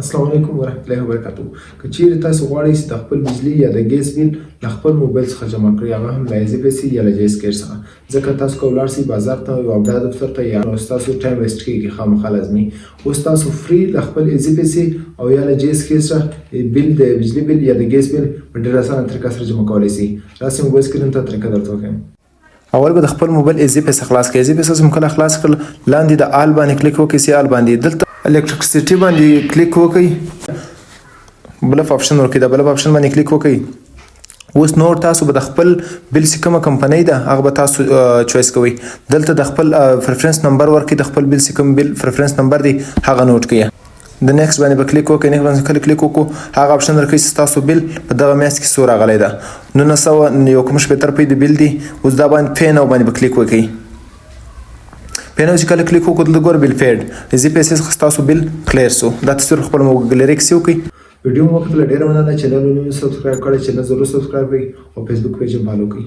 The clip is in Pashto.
السلام علیکم ورحمت الله وبرکاتو. که چیرې تاسو غواړئ چې د خپل بجلی یا د ګیس بیل له خپل موبایل څخه جمع کړئ، هغه هم له ایزي پیسې یا له جیس کیر څخه، ځکه تاسو که ولاړ شئ بازار ته یو ابډا دفتر ته، یا نو ستاسو ټایم ویسټ کېږي خامخا لازمي. اوس تاسو فری له خپل ایزي پیسې او یا له جیس کیر څخه بیل د بجلی بیل یا د ګیس بیل په ډېره اسانه طریقه سره جمع کولی شئ. راسئ موبایل سکرین ته طریقه درته وښیم. اول به د خپل موبایل ایزي پیسې خلاص کړئ. ایزي پیسې چې کله خلاص کړل، لاندې د آل باندې کلیک وکړئ، سی آل باندې دلته الکتریسټي باندې کلیک وکړئ، بلف آپشن ورکړئ، د بلف آپشن باندې کلیک وکړئ. اوس نور تاسو به د خپل بیل چې کومه کمپنۍ ده هغه به تاسو چویس کوئ. دلته د خپل پریفرنس نمبر ورکړئ، د خپل بیل چې کوم بیل پریفرنس نمبر دی هغه نوٹ کړئ. د نیکسټ باندې به کلیک وکړئ. نیکسټ باندې کله کلیک وکړو هغه آپشن درکوي چې تاسو بیل په دغه میاشت کې څو راغلی ده، 991 روپۍ د بیل دی. اوس دا باندې پې نو باندې به کلیک وکړئ. پې نو چې کله کلیک وکړو دلته ګوره بیل پیډ ایزي پیسې څخه ستاسو بیل کلیر سو. دا تصویر خپل ګلري کې سیو کړئ. ویډیو مو وکتله، ډېره مننه. چینل ونیو سبسکرایب کړئ، چینل ضرور سبسکرایب کړئ او فیسبوک پیج هم فالو کړئ.